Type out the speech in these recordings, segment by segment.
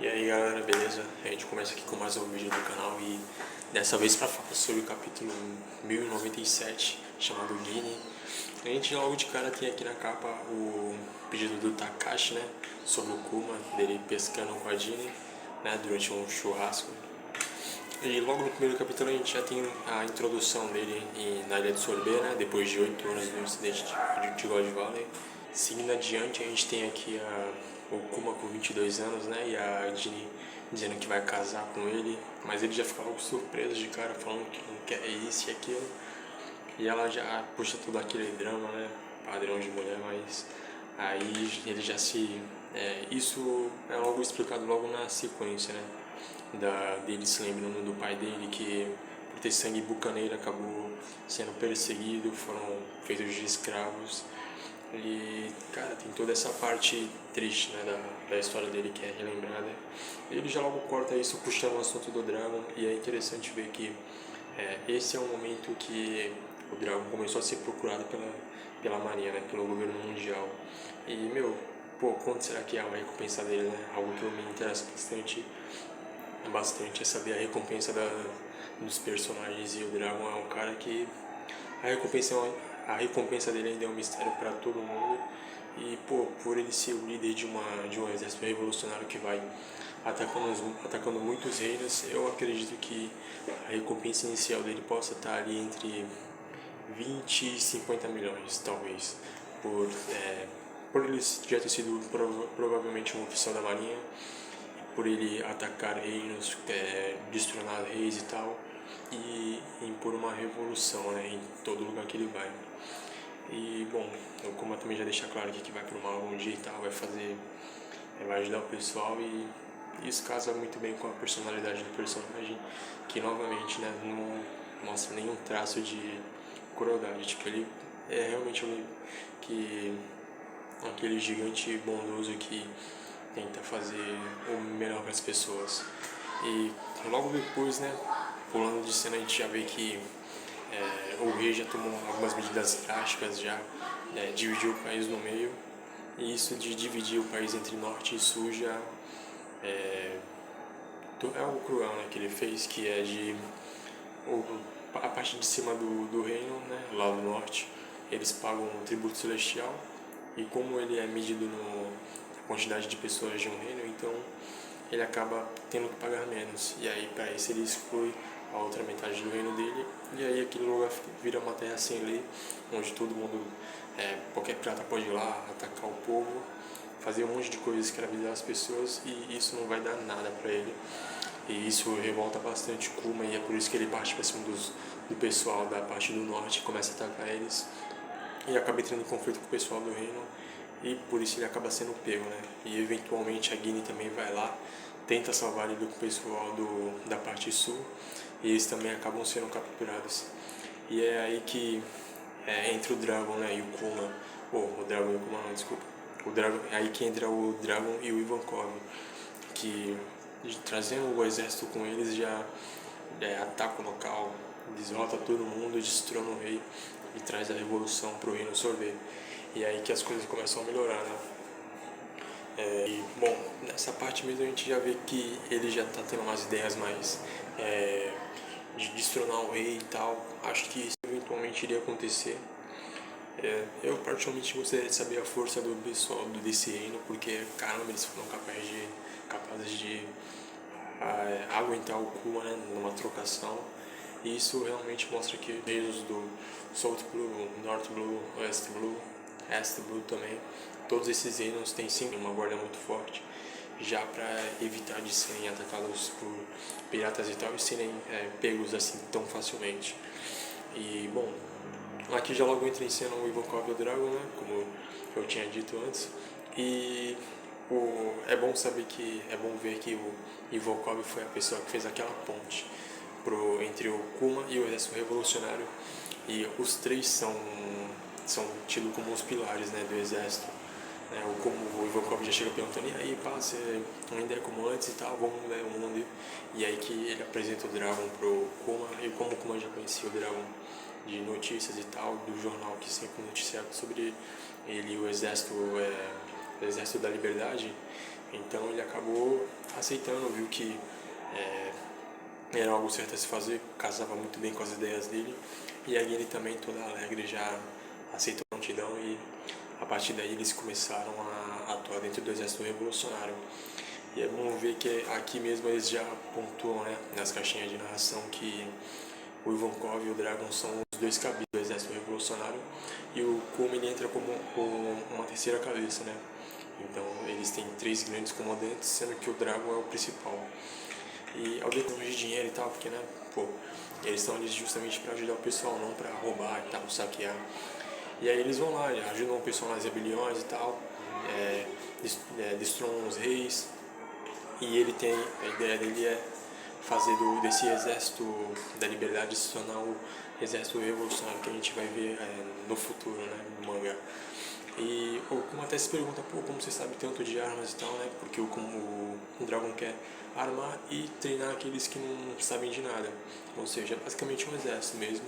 E aí galera, beleza? A gente começa aqui com mais um vídeo do canal e dessa vez para falar sobre o capítulo 1097, chamado Guine. A gente logo de cara tem aqui na capa o pedido do Takashi, né? Sobre o Kuma, dele pescando com a Jinne, né? Durante um churrasco. E logo no primeiro capítulo a gente já tem a introdução dele na Ilha de Sorbet, né? Depois de 8 anos no incidente de God Valley. Seguindo adiante a gente tem aqui o Kuma com 22 anos, né? E a Jinny dizendo que vai casar com ele. Mas ele já fica logo surpreso de cara, falando que não quer isso e aquilo. E ela já puxa todo aquele drama, né? Padrão de mulher, mas aí ele já se... isso é logo explicado logo na sequência, né? Dele se lembrando do pai dele, que por ter sangue bucaneiro acabou sendo perseguido, foram feitos de escravos. E, cara, tem toda essa parte triste, né, da história dele que é relembrada. Ele já logo corta isso puxando o assunto do Dragon, e é interessante ver que esse é o momento que o Dragon começou a ser procurado pela Marinha, né, pelo governo mundial. E, meu, pô, quanto será que é uma recompensa dele, né? Algo que me interessa bastante é saber a recompensa dos personagens, e o Dragon é um cara que a recompensa dele ainda é um mistério para todo mundo. E, pô, por ele ser o líder de um exército revolucionário que vai atacando muitos reinos, eu acredito que a recompensa inicial dele possa estar ali entre 20 e 50 milhões, talvez, por ele já ter sido provavelmente um oficial da marinha, por ele atacar reinos, destronar reis e tal, e impor uma revolução, né, em todo lugar que ele vai. E, bom, o Kuma também já deixa claro que vai pro mal um dia e tal, vai ajudar o pessoal, e isso casa muito bem com a personalidade do personagem, que novamente, né, não mostra nenhum traço de crueldade. Tipo, ele é realmente aquele gigante bondoso que tenta fazer o melhor para as pessoas. E logo depois, né, pulando de cena, a gente já vê que o rei já tomou algumas medidas drásticas, já dividiu o país no meio. E isso de dividir o país entre norte e sul já é algo cruel, né, que ele fez, que é a parte de cima do reino, né, lá do norte, eles pagam um tributo celestial, e como ele é medido na quantidade de pessoas de um reino, então ele acaba tendo que pagar menos, e aí para isso ele exclui a outra metade do reino dele, e aí aquele lugar vira uma terra sem lei, onde todo mundo, qualquer pirata pode ir lá, atacar o povo, fazer um monte de coisas, escravizar as pessoas, e isso não vai dar nada para ele. E isso revolta bastante o Kuma, e é por isso que ele parte para cima do pessoal da parte do norte e começa a atacar eles. E acaba entrando em conflito com o pessoal do reino, e por isso ele acaba sendo pego, né? E eventualmente a Guine também vai lá, tenta salvar ele do pessoal da parte sul, e eles também acabam sendo capturados. E é aí que entra o Dragon, né, e o Kuma. O Dragon e o Kuma não, desculpa. É aí que entra o Dragon e o Ivankov, que trazendo o exército com eles já ataca o local, derrota todo mundo, destrona o rei e traz a revolução pro reino Sorbet. E é aí que as coisas começam a melhorar, né? E, bom, nessa parte mesmo a gente já vê que ele já tá tendo umas ideias mais de destronar o rei e tal. Acho que isso eventualmente iria acontecer. Eu particularmente gostaria de saber a força do pessoal desse reino, porque caramba, eles foram capazes de aguentar o Kuma, né, numa trocação. E isso realmente mostra que reinos do South Blue, North Blue, West Blue, East Blue também, todos esses reinos têm sim uma guarda muito forte, já para evitar de serem atacados por piratas e tal, e serem pegos assim tão facilmente. E, bom, aqui já logo entra em cena o Ivankov e o Dragon, né, como eu tinha dito antes. E é bom ver que o Ivankov foi a pessoa que fez aquela ponte entre o Kuma e o exército revolucionário, e os três são tidos como os pilares, né, do exército. Como o Ivankov já chega perguntando: e aí, pá, você ainda é como antes e tal, vamos mudar o mundo. E aí que ele apresenta o Dragon pro Kuma, e como o Kuma já conhecia o Dragon de notícias e tal, do jornal que sempre noticiava sobre ele e o exército da liberdade, Então ele acabou aceitando, viu que era algo certo a se fazer, casava muito bem com as ideias dele. E a Guinea também, toda alegre, já aceitou a prontidão e a partir daí eles começaram a atuar dentro do exército revolucionário. E é bom ver que aqui mesmo eles já pontuam, né, nas caixinhas de narração, que o Ivankov e o Dragon são os dois cabeças do exército revolucionário e o Kuma ele entra como uma terceira cabeça, né? Então eles têm 3 grandes comandantes, sendo que o Dragon é o principal. E ao ver de dinheiro e tal, porque, né, pô, eles estão ali justamente para ajudar o pessoal, não para roubar e tal, saquear. E aí eles vão lá, ajudam o pessoal nas rebeliões e tal, destronam os reis. E ele tem, a ideia dele é fazer desse exército da liberdade se tornar o exército revolucionário que a gente vai ver no futuro, né, no mangá. E o Kuma até se pergunta, pô, como você sabe tanto de armas e tal, né? Porque o Dragon quer armar e treinar aqueles que não sabem de nada. Ou seja, é basicamente um exército mesmo.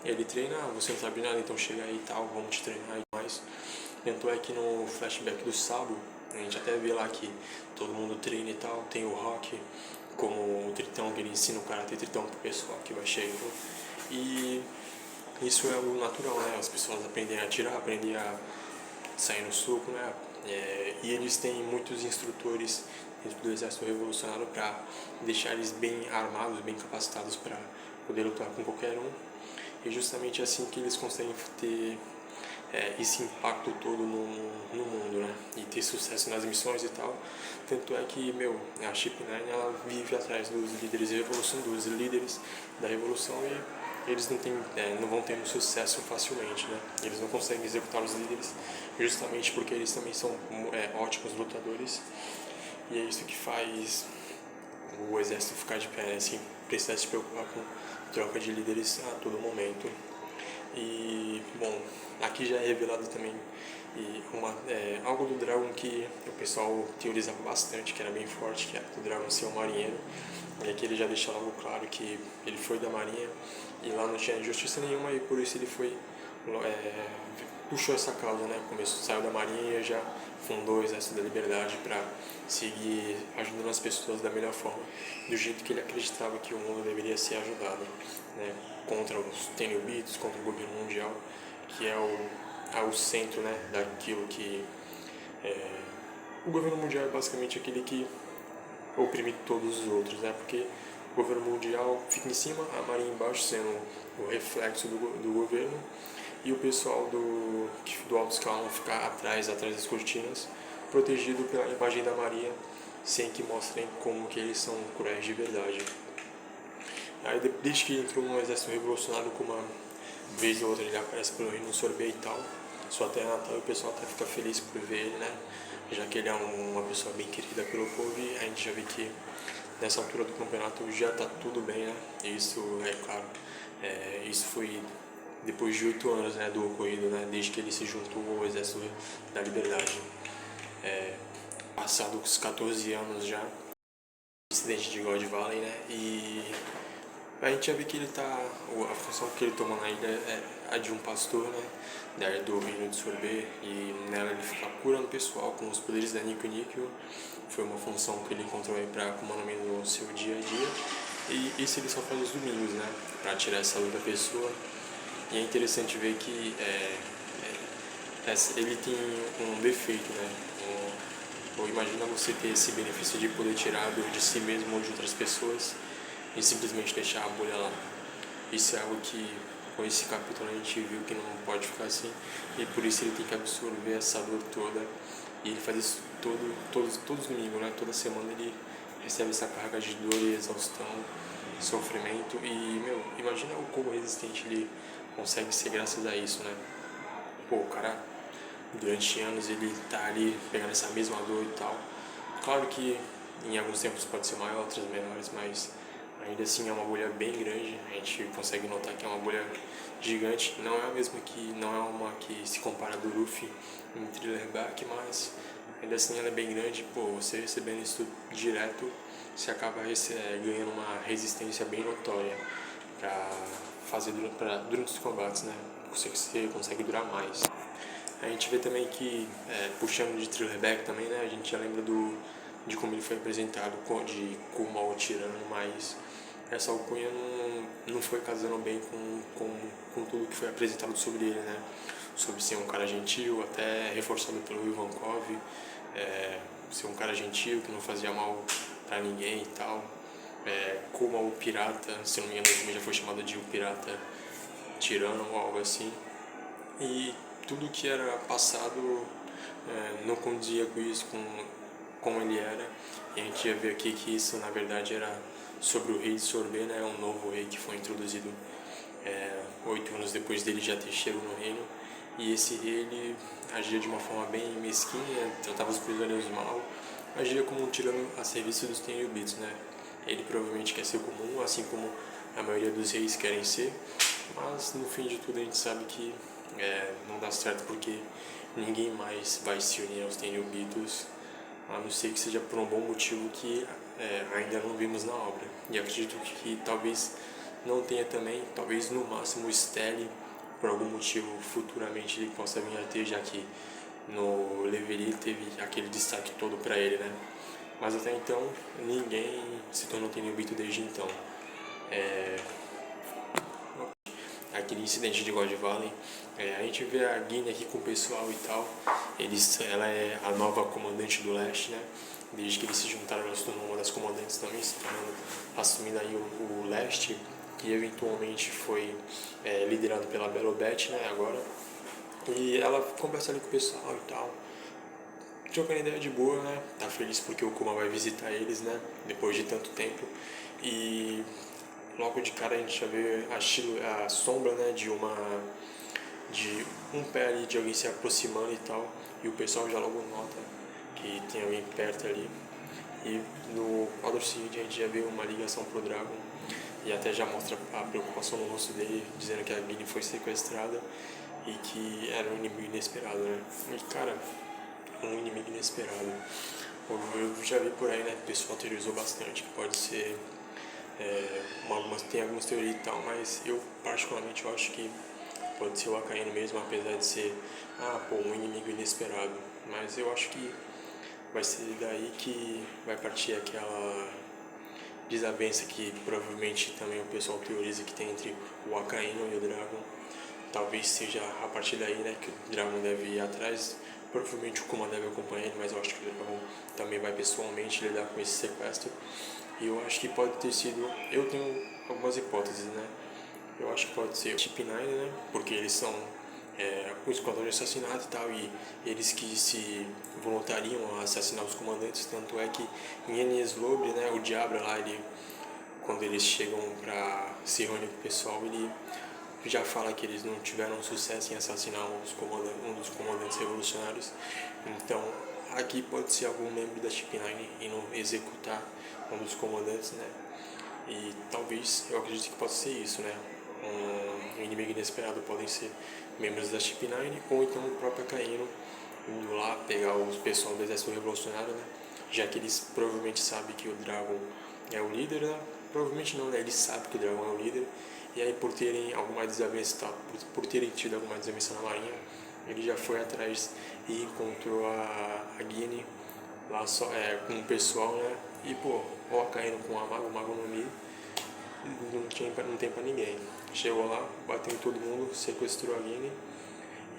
E ele treina, você não sabe nada, então chega aí e tal, vamos te treinar e mais. Tanto é que no flashback do Sabo, a gente até vê lá que todo mundo treina e tal, tem o Rock como o Tritão, que ele ensina o Karate Tritão pro pessoal que vai chegando. E isso é o natural, né? As pessoas aprendem a atirar, aprendem a sair no soco, né? E eles têm muitos instrutores dentro do exército revolucionário para deixar eles bem armados, bem capacitados para poder lutar com qualquer um. E justamente assim que eles conseguem ter esse impacto todo no mundo, né? E ter sucesso nas missões e tal. Tanto é que, a Chip 9 ela vive atrás dos líderes da revolução, dos líderes da revolução, e eles não vão tendo sucesso facilmente, né? Eles não conseguem executar os líderes justamente porque eles também são ótimos lutadores. E é isso que faz o exército ficar de pé, né? Sem precisar se preocupar com troca de líderes a todo momento. E, bom, aqui já é revelado também algo do Dragon que o pessoal teorizava bastante, que era bem forte, que era do Dragon ser um marinheiro. E aqui ele já deixa logo claro que ele foi da marinha e lá não tinha injustiça nenhuma e por isso ele foi puxou essa causa, né? Saiu da marinha e já fundou o Exército da Liberdade para seguir ajudando as pessoas da melhor forma, do jeito que ele acreditava que o mundo deveria ser ajudado, né? Contra os Tenryubitos, contra o governo mundial, que é o centro, né, daquilo que o governo mundial é basicamente aquele que oprime todos os outros, né? Porque o governo mundial fica em cima, a marinha embaixo sendo o reflexo do governo e o pessoal do alto escalão fica atrás das cortinas, protegido pela imagem da marinha, sem que mostrem como que eles são cruéis de verdade. Aí desde que entrou no exército revolucionário, com uma vez ou outra ele aparece pelo Rio no sorvete e tal, sua terra natal, e o pessoal até fica feliz por ver ele, né? Já que ele é uma pessoa bem querida pelo povo, e a gente já vê que nessa altura do campeonato já está tudo bem, né? Isso é claro, isso foi depois de 8 anos, né, do ocorrido, né? Desde que ele se juntou ao Exército da Liberdade. Passados os 14 anos já, incidente de God Valley, né? E a gente já vê que ele a função que ele toma na ilha é a de um pastor, né? Do reino de Sorbet, e nela ele fica curando o pessoal com os poderes da Nico Níquel. Foi uma função que ele encontrou aí para Akuma no Mi no seu dia a dia. E isso ele só faz os domingos, né? Para tirar essa saúde da pessoa. E é interessante ver que ele tem um defeito, né? Ou imagina você ter esse benefício de poder tirar a dor de si mesmo ou de outras pessoas e simplesmente deixar a bolha lá. Isso é algo que com esse capítulo a gente viu que não pode ficar assim, e por isso ele tem que absorver essa dor toda, e ele faz isso todos os domingos, né? Toda semana ele recebe essa carga de dor e exaustão, sofrimento, e imagina o quão resistente ele consegue ser graças a isso, né? Pô, o cara durante anos ele tá ali pegando essa mesma dor e tal. Claro que em alguns tempos pode ser maior, outros menores, mas ainda assim é uma bolha bem grande. A gente consegue notar que é uma bolha gigante. Não é a mesma não é uma que se compara do Luffy em Thriller Bark, mas ainda assim ela é bem grande. Pô, você recebendo isso direto, você acaba ganhando uma resistência bem notória para fazer durante os combates, né? Você consegue durar mais. A gente vê também que, puxando de Thriller Bark também, né? A gente já lembra de como ele foi apresentado, de como ao tirano, mas essa alcunha não foi casando bem com tudo que foi apresentado sobre ele, né? Sobre ser um cara gentil, até reforçado pelo Ivankov, ser um cara gentil, que não fazia mal pra ninguém e tal. Como o pirata, se não me engano, ele também já foi chamado de o pirata tirano ou algo assim. E tudo que era passado não condizia com isso, com como ele era. E a gente ia ver aqui que isso na verdade era sobre o rei de Sorbet, né? Um novo rei que foi introduzido 8 anos depois dele já ter chego no reino. E esse rei, ele agia de uma forma bem mesquinha, tratava os prisioneiros mal, agia como um tirano a serviço dos Tenryubitos, né? Ele provavelmente quer ser comum, assim como a maioria dos reis querem ser, mas no fim de tudo a gente sabe que não dá certo, porque ninguém mais vai se unir aos Tenryubitos, a não ser que seja por um bom motivo que ainda não vimos na obra. E acredito que talvez não tenha também, talvez no máximo o Stelly, por algum motivo futuramente ele possa vir a ter, já que no Leverie teve aquele destaque todo para ele, né? Mas até então ninguém se tornou Tenryubito desde então. Aquele incidente de God Valley, a gente vê a Guinea aqui com o pessoal e tal. Ela é a nova comandante do leste, né? Desde que eles se juntaram, ela se tornou uma das comandantes também, se tornando, assumindo aí o leste, que eventualmente foi liderado pela Belobet, né? Agora. E ela conversa ali com o pessoal e tal, trocando ideia de boa, né? Tá feliz porque o Kuma vai visitar eles, né? Depois de tanto tempo. E logo de cara a gente já vê a sombra, né? De um pé ali, de alguém se aproximando e tal. E o pessoal já logo nota que tem alguém perto ali. E no quadro seguinte a gente já vê uma ligação pro Dragon. E até já mostra a preocupação no rosto dele, dizendo que a Guinea foi sequestrada e que era um inimigo inesperado, né? E cara, um inimigo inesperado. Eu já vi por aí, né? O pessoal teorizou bastante que pode ser. Tem algumas teorias e tal, mas eu particularmente eu acho que pode ser o Akainu mesmo, apesar de ser um inimigo inesperado. Mas eu acho que vai ser daí que vai partir aquela desavença que provavelmente também o pessoal teoriza que tem entre o Akainu e o Dragon. Talvez seja a partir daí, né, que o Dragon deve ir atrás. Provavelmente o Kuma deve acompanhar ele, mas eu acho que o Dragon também vai pessoalmente lidar com esse sequestro. E eu acho que pode ter sido... Eu tenho algumas hipóteses, né? Eu acho que pode ser o Chip 9, né? Porque eles são um esquadrão de assassinato e tal, e eles que se voluntariam a assassinar os comandantes. Tanto é que em Enies Lobby, né, o Diablo lá, quando eles chegam pra se reunir com o pessoal, ele já fala que eles não tiveram sucesso em assassinar um dos comandantes revolucionários. Então aqui pode ser algum membro da Chip 9 indo executar um dos comandantes, né? E talvez, eu acredito que possa ser isso, né? Um inimigo inesperado podem ser membros da Chip 9 ou então o próprio Akainu indo lá pegar os pessoal do exército revolucionário, né? Já que eles provavelmente sabem que o Dragon é o líder, né? Provavelmente não, né? Eles sabem que o Dragon é o líder. E aí por terem alguma desavença, por terem tido alguma desavença na marinha, ele já foi atrás e encontrou a Guinea lá com o pessoal, né? E pô, o Akainu com o Mago no Mi, não tem pra ninguém. Chegou lá, bateu em todo mundo, sequestrou a Guinea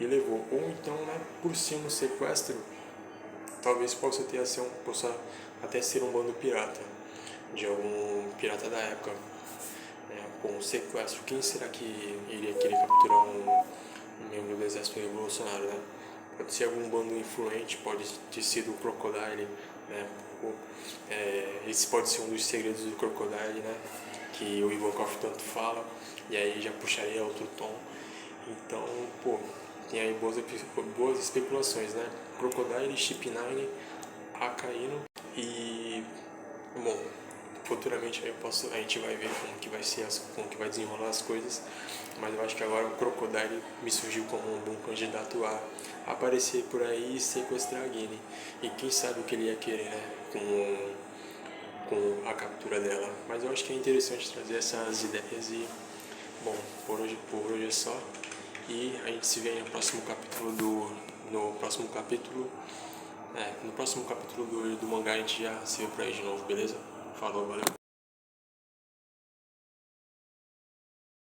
e levou. Ou então, né, por cima do sequestro, talvez possa até ser um bando pirata, de algum pirata da época. Com um sequestro, quem será que iria querer capturar um membro do exército revolucionário, né? Pode ser algum bando influente, pode ter sido o Crocodile, né? Esse pode ser um dos segredos do Crocodile, né? Que o Ivankov tanto fala, e aí já puxaria outro tom. Então, pô, tem aí boas especulações, né? Crocodile, Chip 9, Akainu e... Bom, futuramente a gente vai ver como que vai desenrolar as coisas, mas eu acho que agora o Crocodile me surgiu como um bom candidato a aparecer por aí e sequestrar a Guinea. E quem sabe o que ele ia querer, né, com a captura dela. Mas eu acho que é interessante trazer essas ideias e, bom, por hoje é só. E a gente se vê no próximo capítulo No próximo capítulo do mangá a gente já se vê por aí de novo, beleza? Falou, valeu.